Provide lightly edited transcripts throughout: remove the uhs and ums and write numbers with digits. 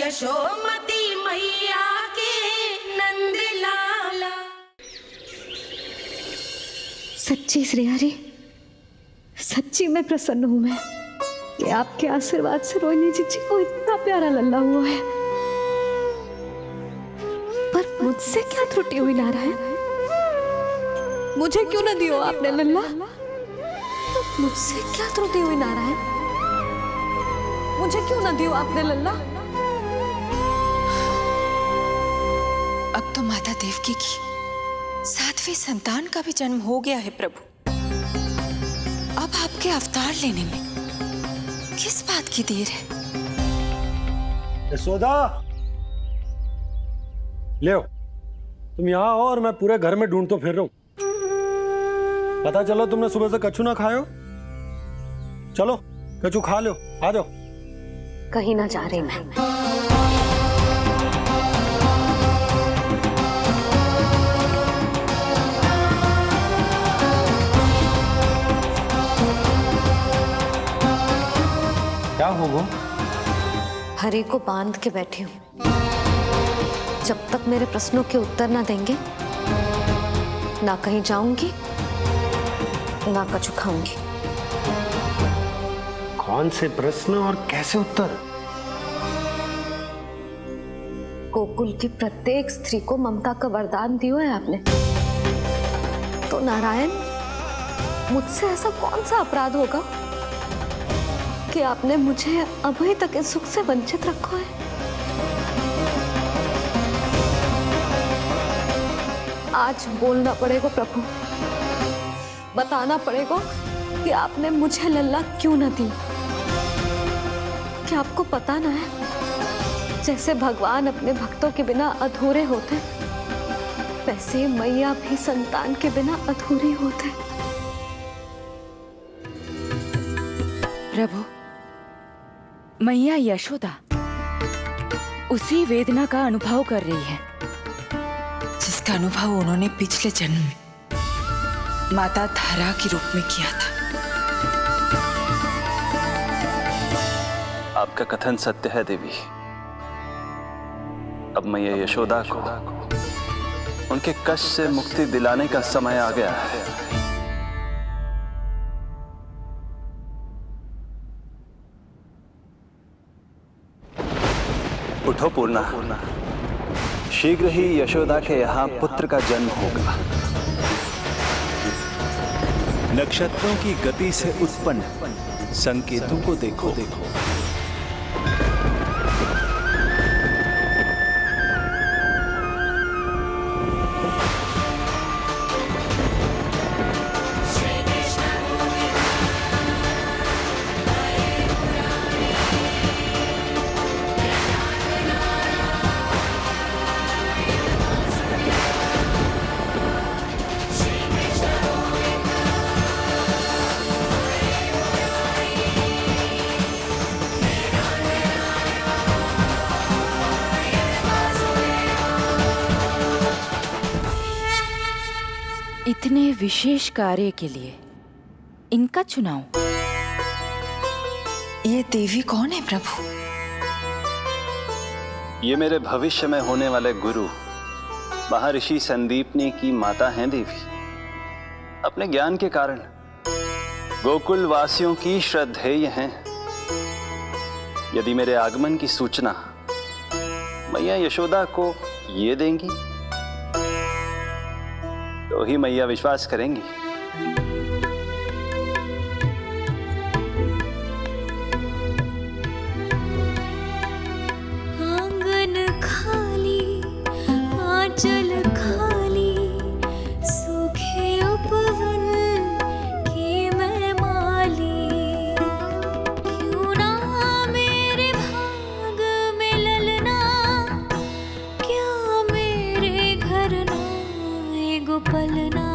यशोमती मैया के नंद लाला। सच्ची श्री हरि, सच्ची में प्रसन्न हूं मैं कि आपके आशीर्वाद से रोहिणी जी को इतना प्यारा लल्ला हुआ है। पर मुझसे क्या त्रुटि हुई नारायण? मुझे क्यों न दियो आपने लल्ला? मुझसे क्या त्रुटि हुई नारायण? मुझे क्यों न दियो आपने लल्ला? अब तो माता देवकी की 7वीं संतान का भी जन्म हो गया है प्रभु। अब आपके अवतार लेने में किस बात की देर है? यशोदा, ले आओ। तुम यहाँ आओ और मैं पूरे घर में ढूंढतो फिर रहा हूं। पता चला तुमने सुबह से कछु ना खायो। चलो कछु खा लो, आ जाओ। कहीं ना जा रही मैं। क्या हो वो? हरि को बांध के बैठी हूं। जब तक मेरे प्रश्नों के उत्तर ना देंगे, ना कहीं जाऊंगी, ना कछु खाऊंगी। कौन से प्रश्न और कैसे उत्तर? गोकुल की प्रत्येक स्त्री को ममता का वरदान दिया है आपने, तो नारायण मुझसे ऐसा कौन सा अपराध होगा कि आपने मुझे अभी तक इस सुख से वंचित रखा है? आज बोलना पड़ेगा प्रभु, बताना पड़ेगा कि आपने मुझे लल्ला क्यों न दी। क्या आपको पता ना है, जैसे भगवान अपने भक्तों के बिना अधूरे होते, वैसे मैया भी संतान के बिना अधूरी होते। प्रभु, मैया यशोदा उसी वेदना का अनुभव कर रही है जिसका अनुभव उन्होंने पिछले जन्म में माता धारा के रूप में किया था। आपका कथन सत्य है देवी। अब मैया यशोदा को उनके कष्ट से मुक्ति दिलाने का समय आ गया है। उठो पूर्णा, शीघ्र ही यशोदा के यहाँ पुत्र का जन्म होगा। नक्षत्रों की गति से उत्पन्न संकेतों को देखो। इतने विशेष कार्य के लिए इनका चुनाव। ये देवी कौन है प्रभु? ये मेरे भविष्य में होने वाले गुरु महर्षि संदीपनी की माता हैं देवी। अपने ज्ञान के कारण गोकुल वासियों की श्रद्धेय हैं। यदि मेरे आगमन की सूचना मैया यशोदा को ये देंगी तो ही मैया विश्वास करेंगी। आंगन खाली, आंचल खाली, सूखे उपवन की मैं माली। क्यों ना मेरे भाग में ललना, क्या मेरे घर ना पलना।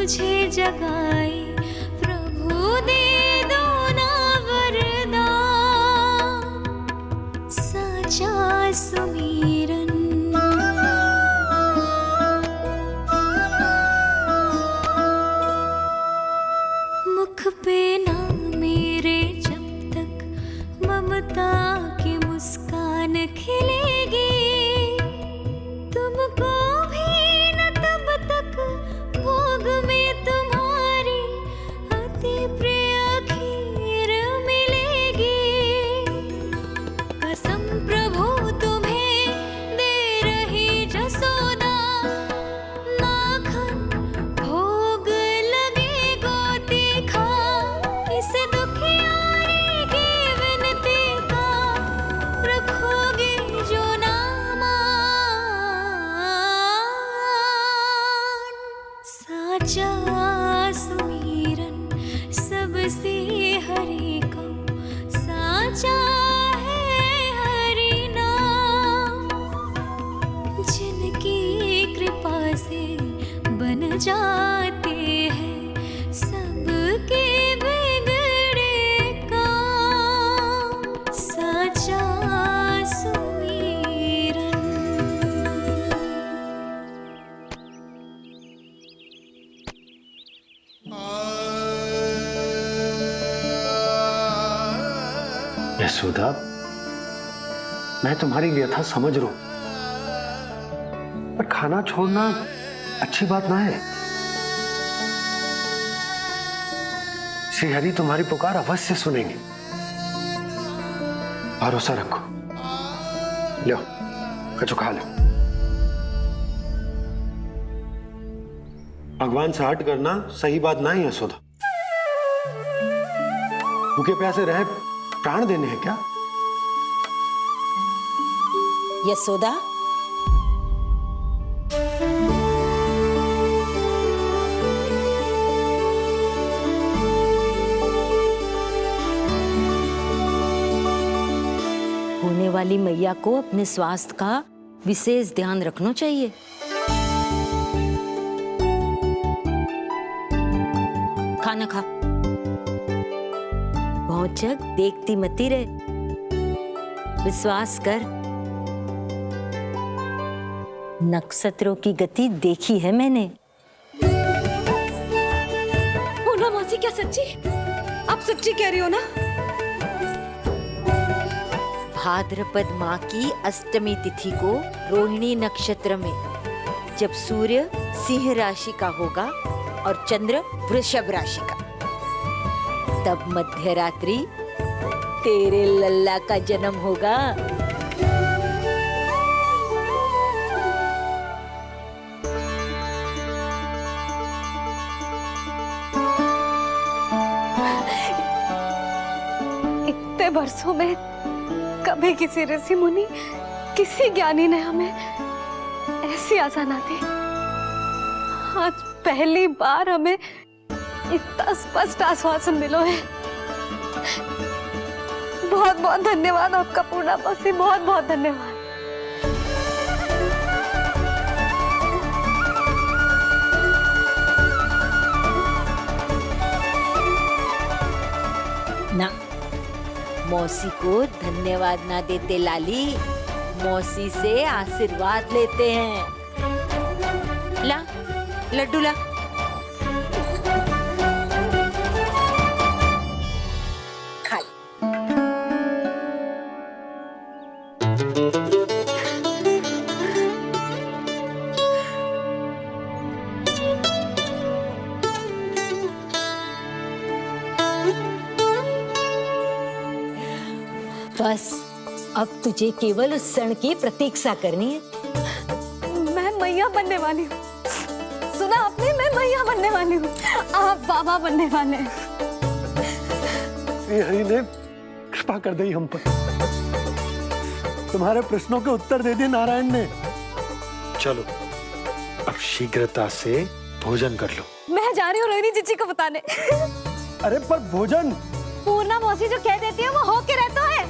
तुझे जगाए प्रभु दे दो ना वरदान साचा सुमीरन मुख पे ना मेरे जब तक ममता की मुस्कान खिलेगी तुमको भी न तब तक भोग में तुम्हारी अति प्रिय खीर मिलेगी कसम प्रभु तुम्हें दे रही जसोदा माखन भोग लगेगा तीखा इस दुखियारी की विनती का रखोगे जो नामान साचा सुमीरन सबसे हरि को साचा है हरि नाम जिनकी कृपा से बन जाते हैं सबके बिगड़े काम साचा सुमीरन यशोदा, मैं तुम्हारी व्यथा समझ रहा हूं, पर खाना छोड़ना अच्छी बात ना है। श्री हरि तुम्हारी पुकार अवश्य सुनेंगे, भरोसा रखो। लो, कछु खा लो। भगवान से हट करना सही बात ना है यशोदा। भूखे प्यासे रहे प्राण देने हैं क्या? यशोदा, होने वाली मैया को अपने स्वास्थ्य का विशेष ध्यान रखना चाहिए। खाना खा, भौचक देखती मती रहे, विश्वास कर। नक्षत्रों की गति देखी है मैंने। पूनम मौसी, क्या सच्ची? आप सच्ची कह रही हो ना? भाद्रपद माह की अष्टमी तिथि को रोहिणी नक्षत्र में जब सूर्य सिंह राशि का होगा और चंद्र वृषभ राशि का, तब मध्य रात्रि तेरे लल्ला का जन्म होगा। इतने वर्षों में कभी किसी ऋषि मुनि, किसी ज्ञानी ने हमें ऐसी आशा ना दी। आज पहली बार हमें इतना स्पष्ट आश्वासन मिलो है। बहुत बहुत धन्यवाद आपका पूर्णा मौसी, बहुत बहुत धन्यवाद। ना, मौसी को धन्यवाद ना देते लाली, मौसी से आशीर्वाद लेते हैं। ला, लड्डू ला। खा ले। बस अब तुझे केवल उस क्षण की प्रतीक्षा करनी है। मैं मैया बनने वाली हूँ। सुना आपने? मैं मैया बनने वाली हूँ, आप बाबा बनने वाले हैं। श्री हरि ने कृपा कर दी हम पर। तुम्हारे प्रश्नों के उत्तर दे दिए नारायण ने। चलो, अब शीघ्रता से भोजन कर लो। मैं जा रही हूँ रोहिणी जीजी को बताने। अरे पर भोजन! पूर्णा मौसी जो कह देती है वो हो के रहता है।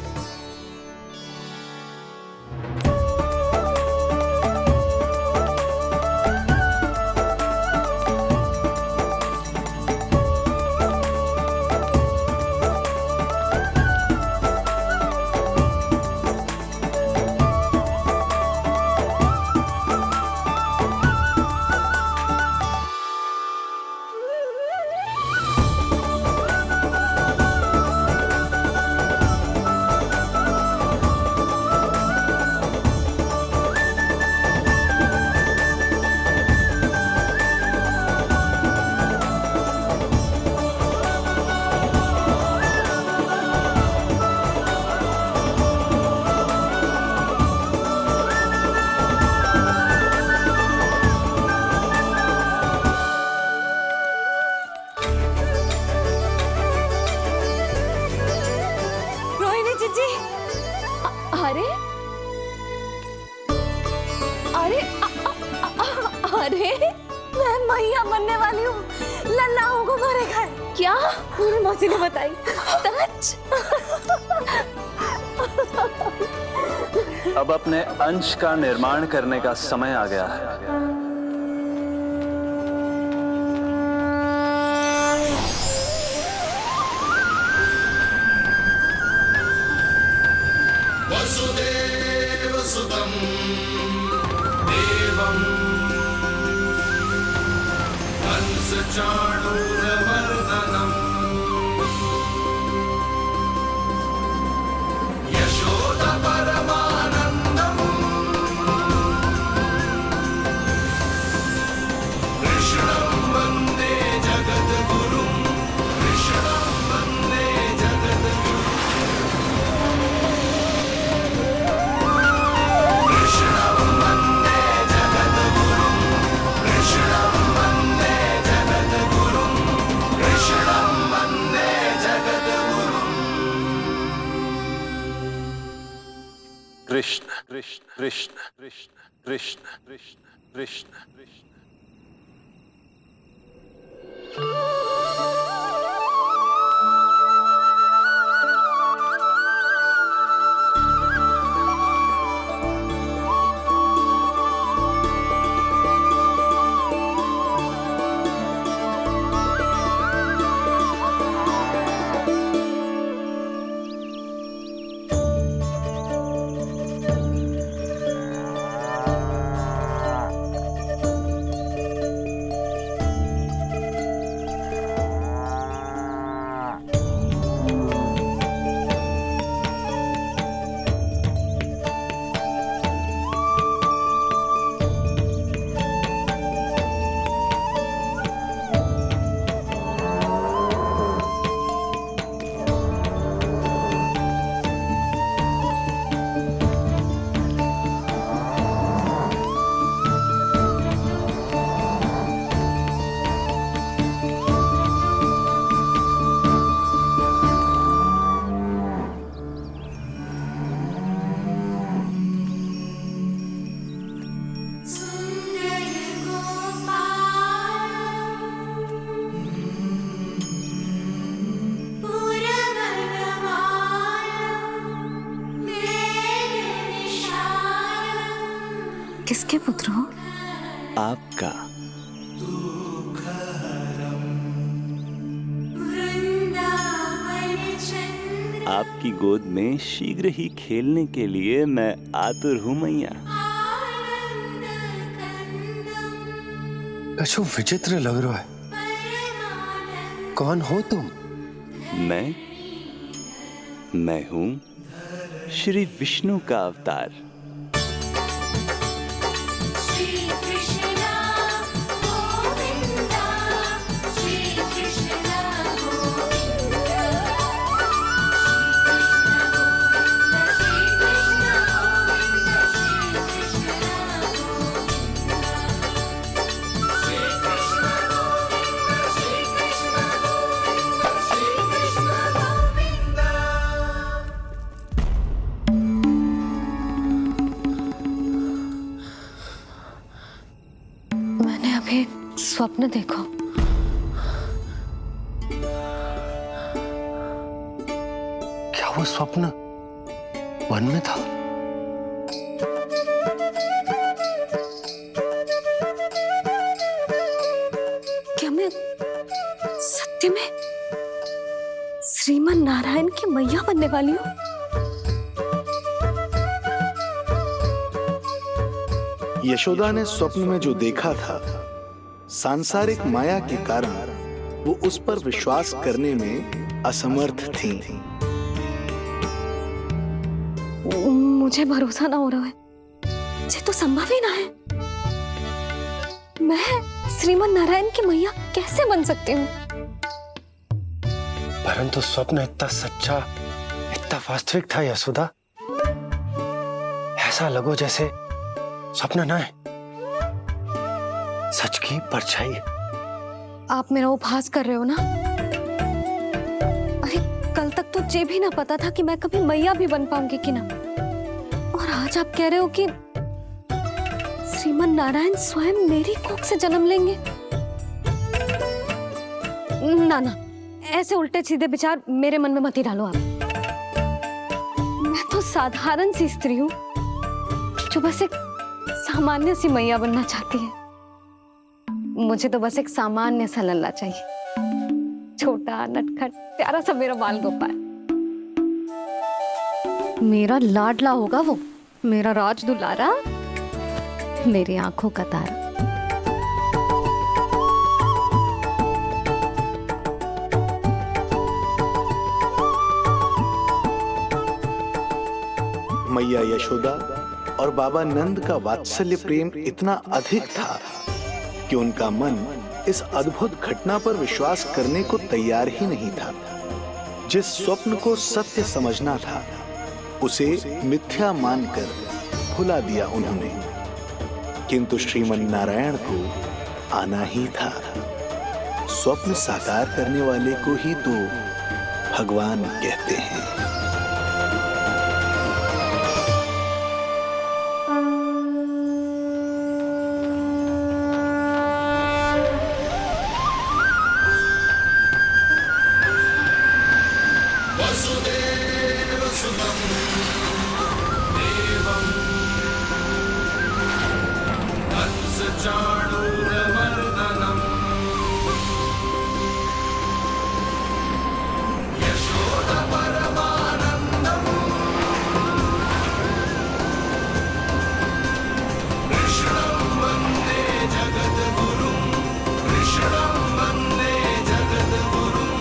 मैं मैया बनने वाली हूँ, लल्लाओं को मारेगा। क्या? पूरी मौसी ने बताई। सच? अब अपने अंश का निर्माण करने का समय आ गया है। वसुदेव सुतं देवं कंसचाणूरमर्दनम् यशोदा परमानन्दम् कृष्णं वन्दे जगद्गुरुं कृष्णं वन्दे जगद्गुरुं कृष्ण कृष्ण कृष्ण कृष्ण कृष्ण कृष्ण कृष्ण कृष्ण। किसके पुत्र हो? आपका। आपकी गोद में शीघ्र ही खेलने के लिए मैं आतुर हूं मैया। कछु विचित्र लग रहा है। कौन हो तुम? मैं हूं श्री विष्णु का अवतार। स्वप्न देखो। क्या वो स्वप्न वन में था? क्या मैं सत्य में श्रीमन नारायण की मैया बनने वाली हूँ? यशोदा ने स्वप्न में जो देखा था, सांसारिक माया के कारण वो उस पर विश्वास करने में असमर्थ थी। मुझे भरोसा ना हो रहा है। ये तो संभव ही ना है। मैं श्रीमन नारायण की मैया कैसे बन सकती हूँ? परंतु स्वप्न इतना सच्चा, इतना वास्तविक था यशोदा। ऐसा लगो जैसे स्वप्न ना है, सच की परछाई। आप मेरा उपहास कर रहे हो ना? अरे कल तक तो ये भी ना पता था कि मैं कभी मैया भी बन पाऊंगी कि ना। और आज आप कह रहे हो कि श्रीमन नारायण स्वयं मेरी कोख से जन्म लेंगे? ना ना, ऐसे उल्टे सीधे विचार मेरे मन में मत ही डालो आप। मैं तो साधारण सी स्त्री हूँ जो बस एक सामान्य सी मैया बनना चाहती है। मुझे तो बस एक सामान्य सा लल्ला चाहिए, छोटा नटखट प्यारा सा मेरा बाल गोपाल। मेरा लाडला होगा वो, मेरा राज दुलारा, मेरी आंखों का तारा। मैया यशोदा और बाबा नंद का वात्सल्य प्रेम इतना अधिक था कि उनका मन इस अद्भुत घटना पर विश्वास करने को तैयार ही नहीं था। जिस स्वप्न को सत्य समझना था उसे मिथ्या मानकर भुला दिया उन्होंने, किंतु श्रीमन नारायण को आना ही था। स्वप्न साकार करने वाले को ही तो भगवान कहते हैं। चाणूरमर्दनम् यशोदा परमानन्दम् कृष्णं वन्दे जगद्गुरुं कृष्णं वन्दे जगद्गुरुं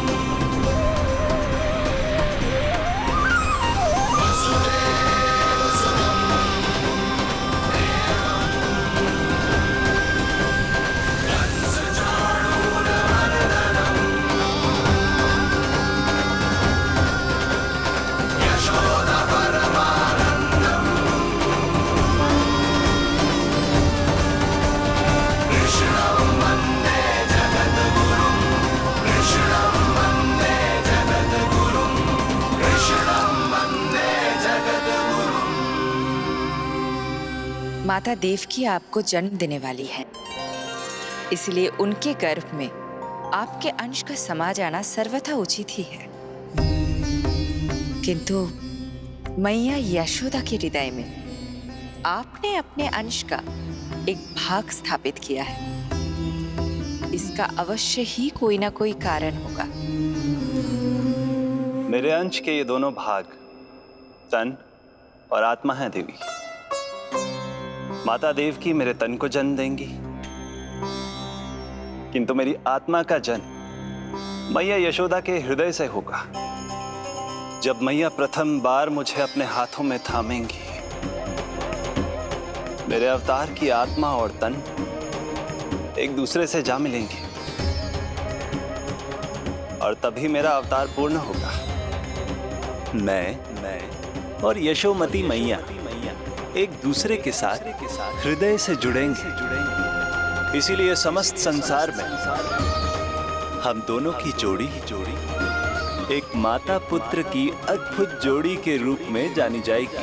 वसुदेवसुतं माता देवकी आपको जन्म देने वाली है, इसलिए उनके गर्भ में आपके अंश का समा जाना सर्वथा उचित ही है। किंतु मैया यशोदा के हृदय में आपने अपने अंश का एक भाग स्थापित किया है। इसका अवश्य ही कोई ना कोई कारण होगा। मेरे अंश के ये दोनों भाग तन और आत्मा हैं देवी। माता देवकी मेरे तन को जन्म देंगी, किंतु मेरी आत्मा का जन्म मैया यशोदा के हृदय से होगा। जब मैया प्रथम बार मुझे अपने हाथों में थामेंगी, मेरे अवतार की आत्मा और तन एक दूसरे से जा मिलेंगे और तभी मेरा अवतार पूर्ण होगा। मैं और यशोमती मैया एक दूसरे के साथ हृदय से जुड़ेंगे। इसीलिए समस्त संसार में हम दोनों की जोड़ी एक माता पुत्र की अद्भुत जोड़ी के रूप में जानी जाएगी।